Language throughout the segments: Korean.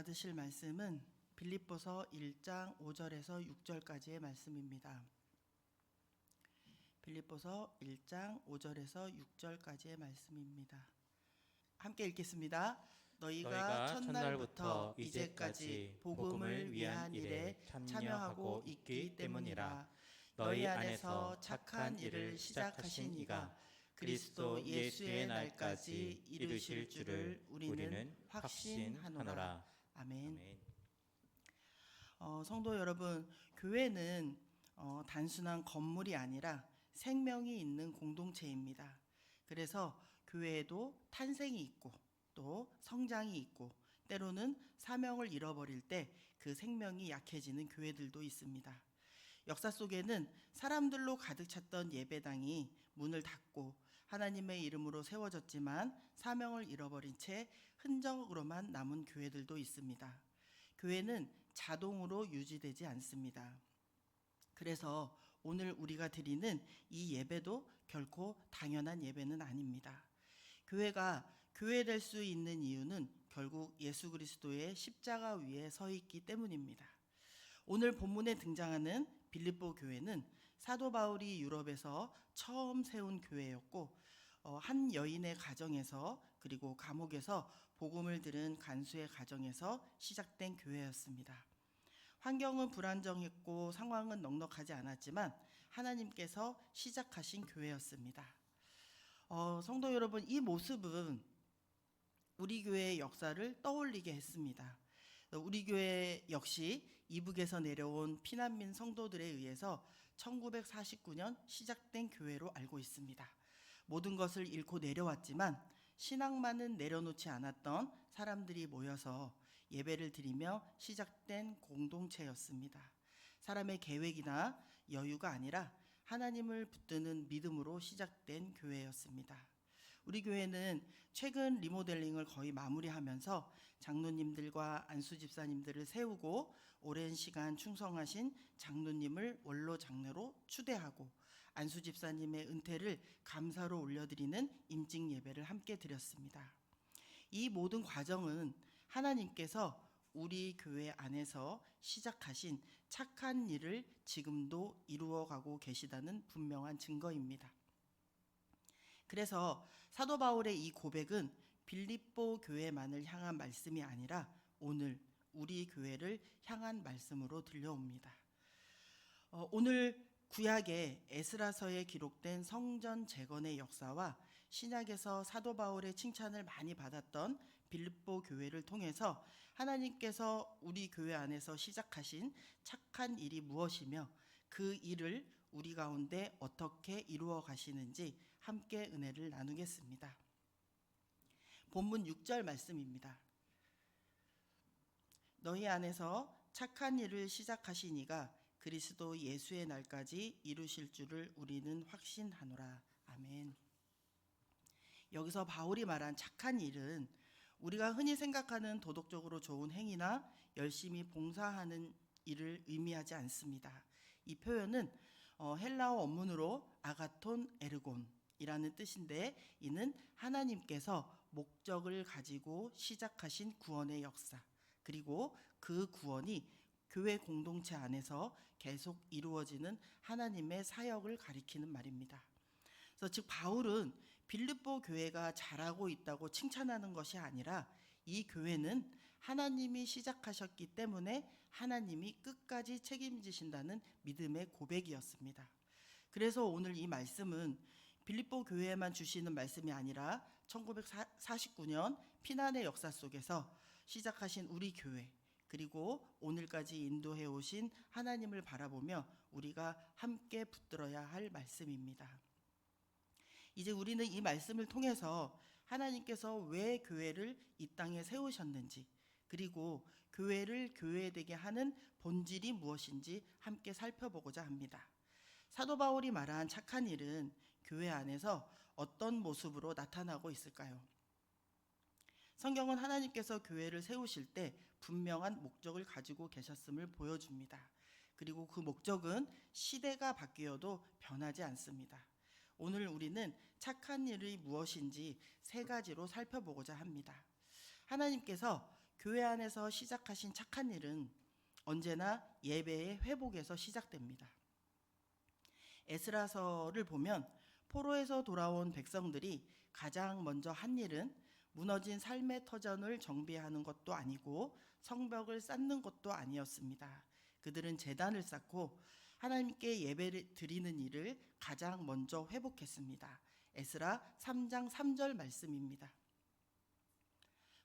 받으실 말씀은 빌립보서 1장 5절에서 6절까지의 말씀입니다. 빌립보서 1장 5절에서 6절까지의 말씀입니다. 함께 읽겠습니다. 너희가 첫날부터 이제까지 복음을 위한 일에 참여하고 있기 때문이라. 너희 안에서 착한 일을 시작하신 이가 그리스도 예수의 날까지 이루실 줄을 우리는 확신하노라. 아멘. 성도 여러분, 교회는 단순한 건물이 아니라 생명이 있는 공동체입니다. 그래서 교회에도 탄생이 있고 또 성장이 있고 때로는 사명을 잃어버릴 때 그 생명이 약해지는 교회들도 있습니다. 역사 속에는 사람들로 가득 찼던 예배당이 문을 닫고 하나님의 이름으로 세워졌지만 사명을 잃어버린 채 흔적으로만 남은 교회들도 있습니다. 교회는 자동으로 유지되지 않습니다. 그래서 오늘 우리가 드리는 이 예배도 결코 당연한 예배는 아닙니다. 교회가 교회될 수 있는 이유는 결국 예수 그리스도의 십자가 위에 서 있기 때문입니다. 오늘 본문에 등장하는 빌립보 교회는 사도 바울이 유럽에서 처음 세운 교회였고 한 여인의 가정에서 그리고 감옥에서 복음을 들은 간수의 가정에서 시작된 교회였습니다. 환경은 불안정했고 상황은 넉넉하지 않았지만 하나님께서 시작하신 교회였습니다. 성도 여러분, 이 모습은 우리 교회의 역사를 떠올리게 했습니다. 우리 교회 역시 이북에서 내려온 피난민 성도들에 의해서 1949년 시작된 교회로 알고 있습니다. 모든 것을 잃고 내려왔지만 신앙만은 내려놓지 않았던 사람들이 모여서 예배를 드리며 시작된 공동체였습니다. 사람의 계획이나 여유가 아니라 하나님을 붙드는 믿음으로 시작된 교회였습니다. 우리 교회는 최근 리모델링을 거의 마무리하면서 장로님들과 안수 집사님들을 세우고 오랜 시간 충성하신 장로님을 원로 장로로 추대하고 안수 집사님의 은퇴를 감사로 올려드리는 임직 예배를 함께 드렸습니다. 이 모든 과정은 하나님께서 우리 교회 안에서 시작하신 착한 일을 지금도 이루어가고 계시다는 분명한 증거입니다. 그래서 사도 바울의 이 고백은 빌립보 교회만을 향한 말씀이 아니라 오늘 우리 교회를 향한 말씀으로 들려옵니다. 오늘 구약의 에스라서에 기록된 성전 재건의 역사와 신약에서 사도 바울의 칭찬을 많이 받았던 빌립보 교회를 통해서 하나님께서 우리 교회 안에서 시작하신 착한 일이 무엇이며 그 일을 우리 가운데 어떻게 이루어 가시는지 함께 은혜를 나누겠습니다. 본문 6절 말씀입니다. 너희 안에서 착한 일을 시작하신 이가 그리스도 예수의 날까지 이루실 줄을 우리는 확신하노라. 아멘. 여기서 바울이 말한 착한 일은 우리가 흔히 생각하는 도덕적으로 좋은 행위나 열심히 봉사하는 일을 의미하지 않습니다. 이 표현은 헬라어 원문으로 아가톤 에르곤이라는 뜻인데 이는 하나님께서 목적을 가지고 시작하신 구원의 역사 그리고 그 구원이 교회 공동체 안에서 계속 이루어지는 하나님의 사역을 가리키는 말입니다. 그래서 즉 바울은 빌립보 교회가 잘하고 있다고 칭찬하는 것이 아니라 이 교회는 하나님이 시작하셨기 때문에 하나님이 끝까지 책임지신다는 믿음의 고백이었습니다. 그래서 오늘 이 말씀은 빌립보 교회에만 주시는 말씀이 아니라 1949년 피난의 역사 속에서 시작하신 우리 교회 그리고 오늘까지 인도해 오신 하나님을 바라보며 우리가 함께 붙들어야 할 말씀입니다. 이제 우리는 이 말씀을 통해서 하나님께서 왜 교회를 이 땅에 세우셨는지 그리고 교회를 교회되게 하는 본질이 무엇인지 함께 살펴보고자 합니다. 사도 바울이 말한 착한 일은 교회 안에서 어떤 모습으로 나타나고 있을까요? 성경은 하나님께서 교회를 세우실 때 분명한 목적을 가지고 계셨음을 보여줍니다. 그리고 그 목적은 시대가 바뀌어도 변하지 않습니다. 오늘 우리는 착한 일이 무엇인지 세 가지로 살펴보고자 합니다. 하나님께서 교회 안에서 시작하신 착한 일은 언제나 예배의 회복에서 시작됩니다. 에스라서를 보면 포로에서 돌아온 백성들이 가장 먼저 한 일은 무너진 삶의 터전을 정비하는 것도 아니고 성벽을 쌓는 것도 아니었습니다. 그들은 제단을 쌓고 하나님께 예배를 드리는 일을 가장 먼저 회복했습니다. 에스라 3장 3절 말씀입니다.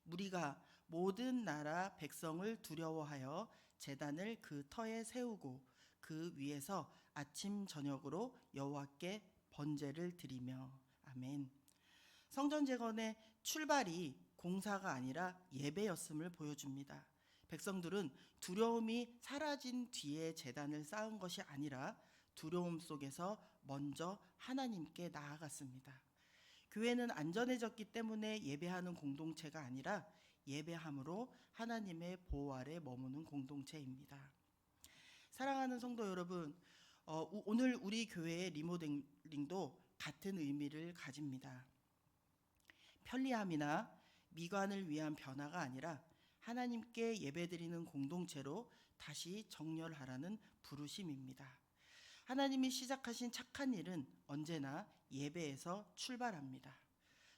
무리가 모든 나라 백성을 두려워하여 제단을 그 터에 세우고 그 위에서 아침 저녁으로 여호와께 번제를 드리며. 아멘. 성전 재건의 출발이 공사가 아니라 예배였음을 보여줍니다. 백성들은 두려움이 사라진 뒤에 제단을 쌓은 것이 아니라 두려움 속에서 먼저 하나님께 나아갔습니다. 교회는 안전해졌기 때문에 예배하는 공동체가 아니라 예배함으로 하나님의 보호 아래 머무는 공동체입니다. 사랑하는 성도 여러분, 오늘 우리 교회의 리모델링도 같은 의미를 가집니다. 편리함이나 미관을 위한 변화가 아니라 하나님께 예배드리는 공동체로 다시 정렬하라는 부르심입니다. 하나님이 시작하신 착한 일은 언제나 예배에서 출발합니다.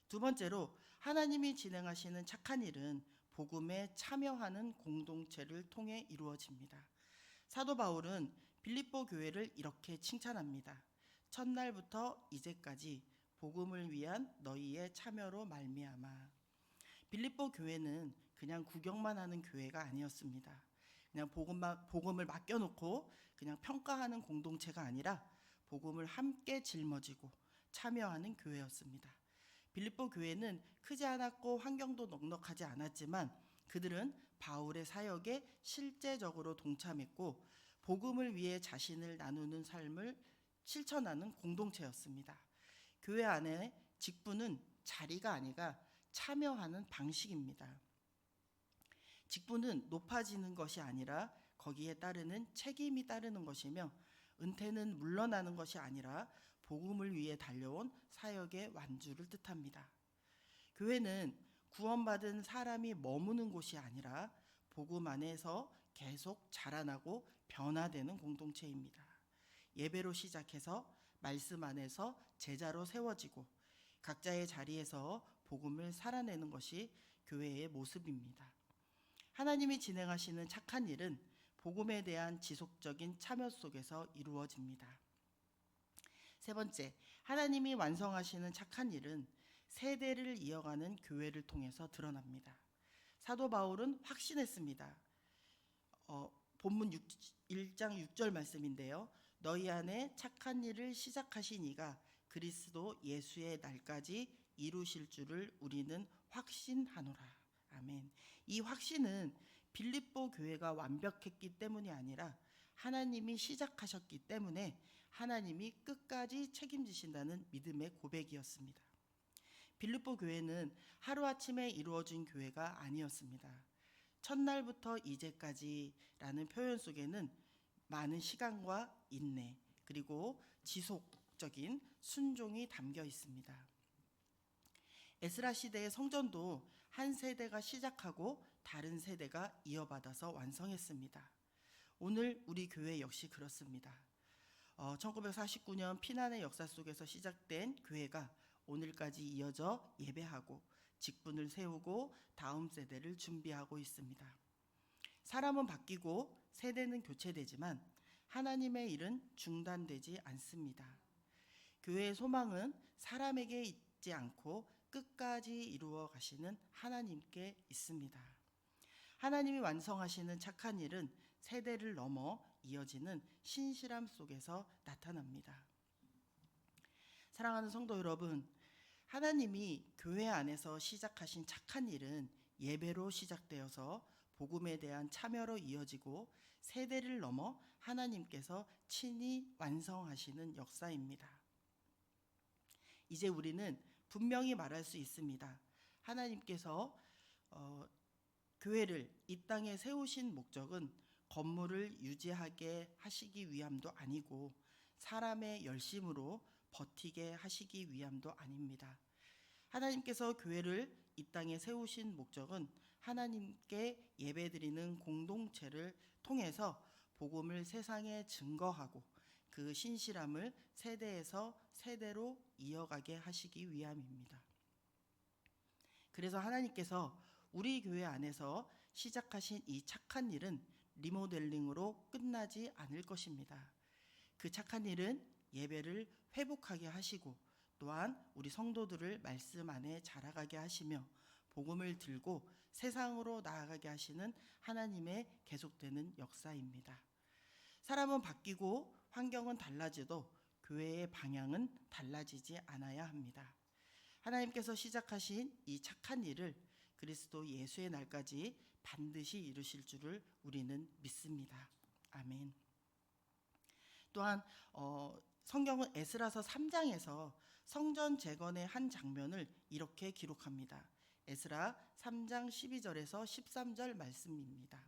두 번째로 하나님이 진행하시는 착한 일은 복음에 참여하는 공동체를 통해 이루어집니다. 사도 바울은 빌립보 교회를 이렇게 칭찬합니다. 첫날부터 이제까지 복음을 위한 너희의 참여로 말미암아. 빌립보 교회는 그냥 구경만 하는 교회가 아니었습니다. 그냥 복음을 맡겨놓고 그냥 평가하는 공동체가 아니라 복음을 함께 짊어지고 참여하는 교회였습니다. 빌립보 교회는 크지 않았고 환경도 넉넉하지 않았지만 그들은 바울의 사역에 실제적으로 동참했고 복음을 위해 자신을 나누는 삶을 실천하는 공동체였습니다. 교회 안에 직분은 자리가 아니라 참여하는 방식입니다. 직분은 높아지는 것이 아니라 거기에 따르는 책임이 따르는 것이며 은퇴는 물러나는 것이 아니라 복음을 위해 달려온 사역의 완주를 뜻합니다. 교회는 구원받은 사람이 머무는 곳이 아니라 복음 안에서 계속 자라나고 변화되는 공동체입니다. 예배로 시작해서 말씀 안에서 제자로 세워지고 각자의 자리에서 복음을 살아내는 것이 교회의 모습입니다. 하나님이 진행하시는 착한 일은 복음에 대한 지속적인 참여 속에서 이루어집니다. 세 번째, 하나님이 완성하시는 착한 일은 세대를 이어가는 교회를 통해서 드러납니다. 사도 바울은 확신했습니다. 본문 1장 6절 말씀인데요. 너희 안에 착한 일을 시작하신 이가 그리스도 예수의 날까지 이루실 줄을 우리는 확신하노라. 아멘. 이 확신은 빌립보 교회가 완벽했기 때문이 아니라 하나님이 시작하셨기 때문에 하나님이 끝까지 책임지신다는 믿음의 고백이었습니다. 빌립보 교회는 하루아침에 이루어진 교회가 아니었습니다. 첫날부터 이제까지라는 표현 속에는 많은 시간과 인내 그리고 지속적인 순종이 담겨 있습니다. 에스라 시대의 성전도 한 세대가 시작하고 다른 세대가 이어받아서 완성했습니다. 오늘 우리 교회 역시 그렇습니다. 1949년 피난의 역사 속에서 시작된 교회가 오늘까지 이어져 예배하고 직분을 세우고 다음 세대를 준비하고 있습니다. 사람은 바뀌고 세대는 교체되지만 하나님의 일은 중단되지 않습니다. 교회의 소망은 사람에게 있지 않고 끝까지 이루어 가시는 하나님께 있습니다. 하나님이 완성하시는 착한 일은 세대를 넘어 이어지는 신실함 속에서 나타납니다. 사랑하는 성도 여러분, 하나님이 교회 안에서 시작하신 착한 일은 예배로 시작되어서 복음에 대한 참여로 이어지고 세대를 넘어 하나님께서 친히 완성하시는 역사입니다. 이제 우리는 분명히 말할 수 있습니다. 하나님께서 교회를 이 땅에 세우신 목적은 건물을 유지하게 하시기 위함도 아니고 사람의 열심으로 버티게 하시기 위함도 아닙니다. 하나님께서 교회를 이 땅에 세우신 목적은 하나님께 예배드리는 공동체를 통해서 복음을 세상에 증거하고 그 신실함을 세대에서 세대로 이어가게 하시기 위함입니다. 그래서 하나님께서 우리 교회 안에서 시작하신 이 착한 일은 리모델링으로 끝나지 않을 것입니다. 그 착한 일은 예배를 회복하게 하시고 또한 우리 성도들을 말씀 안에 자라가게 하시며 복음을 들고 세상으로 나아가게 하시는 하나님의 계속되는 역사입니다. 사람은 바뀌고 환경은 달라져도 교회의 방향은 달라지지 않아야 합니다. 하나님께서 시작하신 이 착한 일을 그리스도 예수의 날까지 반드시 이루실 줄을 우리는 믿습니다. 아멘. 또한 성경은 에스라서 3장에서 성전 재건의 한 장면을 이렇게 기록합니다. 에스라 3장 12절에서 13절 말씀입니다.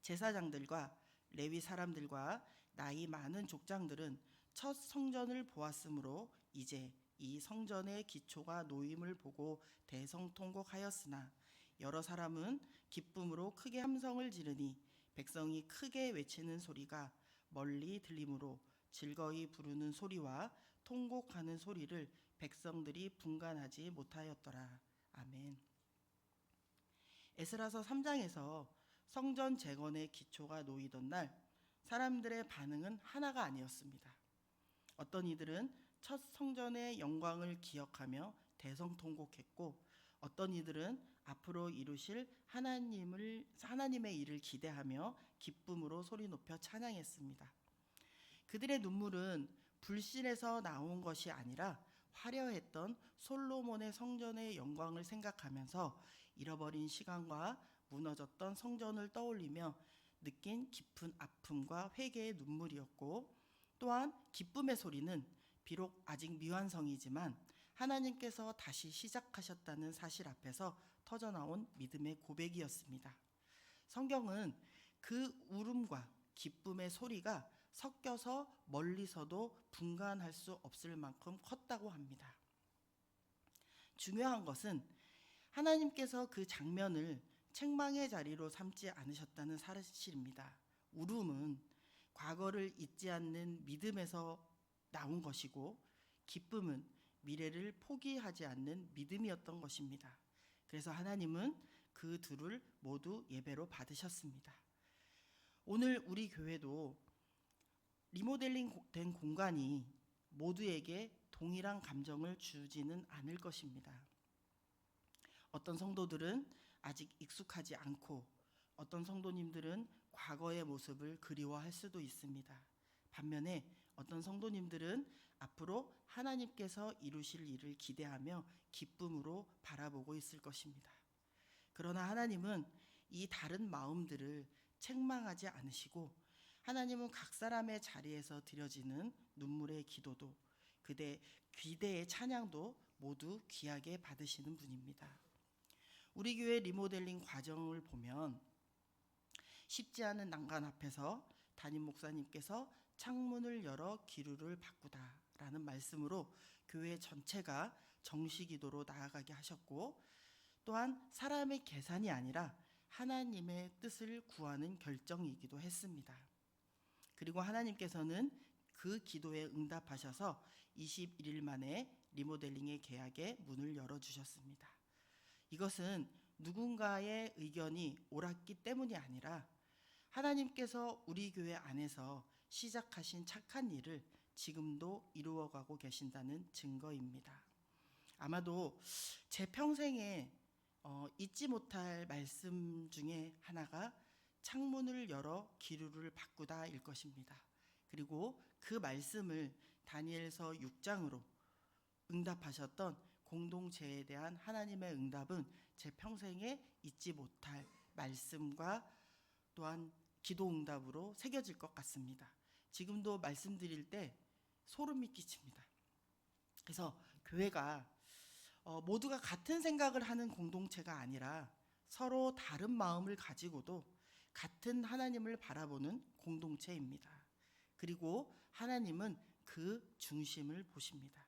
제사장들과 레위 사람들과 나이 많은 족장들은 첫 성전을 보았으므로 이제 이 성전의 기초가 놓임을 보고 대성통곡하였으나 여러 사람은 기쁨으로 크게 함성을 지르니 백성이 크게 외치는 소리가 멀리 들리므로 즐거이 부르는 소리와 통곡하는 소리를 백성들이 분간하지 못하였더라. 아멘. 에스라서 3장에서 성전 재건의 기초가 놓이던 날 사람들의 반응은 하나가 아니었습니다. 어떤 이들은 첫 성전의 영광을 기억하며 대성통곡했고 어떤 이들은 앞으로 이루실 하나님의 일을 기대하며 기쁨으로 소리 높여 찬양했습니다. 그들의 눈물은 불신에서 나온 것이 아니라 화려했던 솔로몬의 성전의 영광을 생각하면서 잃어버린 시간과 무너졌던 성전을 떠올리며 느낀 깊은 아픔과 회개의 눈물이었고 또한 기쁨의 소리는 비록 아직 미완성이지만 하나님께서 다시 시작하셨다는 사실 앞에서 터져나온 믿음의 고백이었습니다. 성경은 그 울음과 기쁨의 소리가 섞여서 멀리서도 분간할 수 없을 만큼 컸다고 합니다. 중요한 것은 하나님께서 그 장면을 책망의 자리로 삼지 않으셨다는 사실입니다. 울음은 과거를 잊지 않는 믿음에서 나온 것이고 기쁨은 미래를 포기하지 않는 믿음이었던 것입니다. 그래서 하나님은 그 둘을 모두 예배로 받으셨습니다. 오늘 우리 교회도 리모델링 된 공간이 모두에게 동일한 감정을 주지는 않을 것입니다. 어떤 성도들은 아직 익숙하지 않고 어떤 성도님들은 과거의 모습을 그리워할 수도 있습니다. 반면에 어떤 성도님들은 앞으로 하나님께서 이루실 일을 기대하며 기쁨으로 바라보고 있을 것입니다. 그러나 하나님은 이 다른 마음들을 책망하지 않으시고 하나님은 각 사람의 자리에서 드려지는 눈물의 기도도 그대 기대의 찬양도 모두 귀하게 받으시는 분입니다. 우리 교회 리모델링 과정을 보면 쉽지 않은 난간 앞에서 담임 목사님께서 창문을 열어 기류를 바꾸다라는 말씀으로 교회 전체가 정시기도로 나아가게 하셨고 또한 사람의 계산이 아니라 하나님의 뜻을 구하는 결정이기도 했습니다. 그리고 하나님께서는 그 기도에 응답하셔서 21일 만에 리모델링의 계약에 문을 열어주셨습니다. 이것은 누군가의 의견이 옳았기 때문이 아니라 하나님께서 우리 교회 안에서 시작하신 착한 일을 지금도 이루어가고 계신다는 증거입니다. 아마도 제 평생에 잊지 못할 말씀 중에 하나가 창문을 열어 기류를 바꾸다일 것입니다. 그리고 그 말씀을 다니엘서 6장으로 응답하셨던 공동체에 대한 하나님의 응답은 제 평생에 잊지 못할 말씀과 또한 기도 응답으로 새겨질 것 같습니다. 지금도 말씀드릴 때 소름이 끼칩니다. 그래서 교회가 모두가 같은 생각을 하는 공동체가 아니라 서로 다른 마음을 가지고도 같은 하나님을 바라보는 공동체입니다. 그리고 하나님은 그 중심을 보십니다.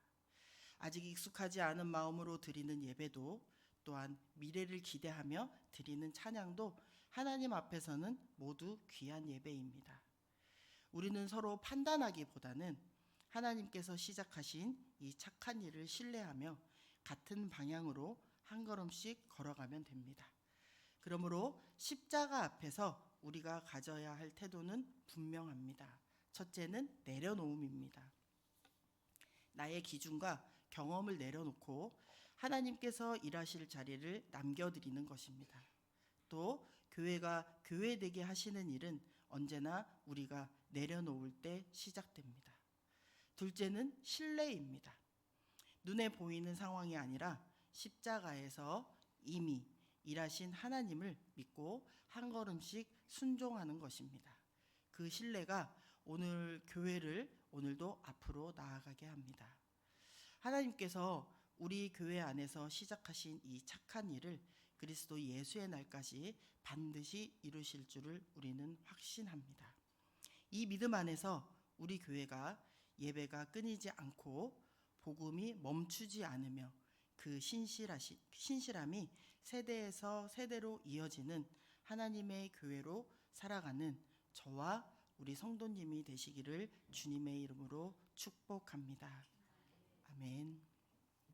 아직 익숙하지 않은 마음으로 드리는 예배도 또한 미래를 기대하며 드리는 찬양도 하나님 앞에서는 모두 귀한 예배입니다. 우리는 서로 판단하기보다는 하나님께서 시작하신 이 착한 일을 신뢰하며 같은 방향으로 한 걸음씩 걸어가면 됩니다. 그러므로 십자가 앞에서 우리가 가져야 할 태도는 분명합니다. 첫째는 내려놓음입니다. 나의 기준과 경험을 내려놓고 하나님께서 일하실 자리를 남겨드리는 것입니다. 또 교회가 교회되게 하시는 일은 언제나 우리가 내려놓을 때 시작됩니다. 둘째는 신뢰입니다. 눈에 보이는 상황이 아니라 십자가에서 이미 일하신 하나님을 믿고 한 걸음씩 순종하는 것입니다. 그 신뢰가 오늘 교회를 오늘도 앞으로 나아가게 합니다. 하나님께서 우리 교회 안에서 시작하신 이 착한 일을 그리스도 예수의 날까지 반드시 이루실 줄을 우리는 확신합니다. 이 믿음 안에서 우리 교회가 예배가 끊이지 않고 복음이 멈추지 않으며 그 신실함이 세대에서 세대로 이어지는 하나님의 교회로 살아가는 저와 우리 성도님이 되시기를 주님의 이름으로 축복합니다. 아멘.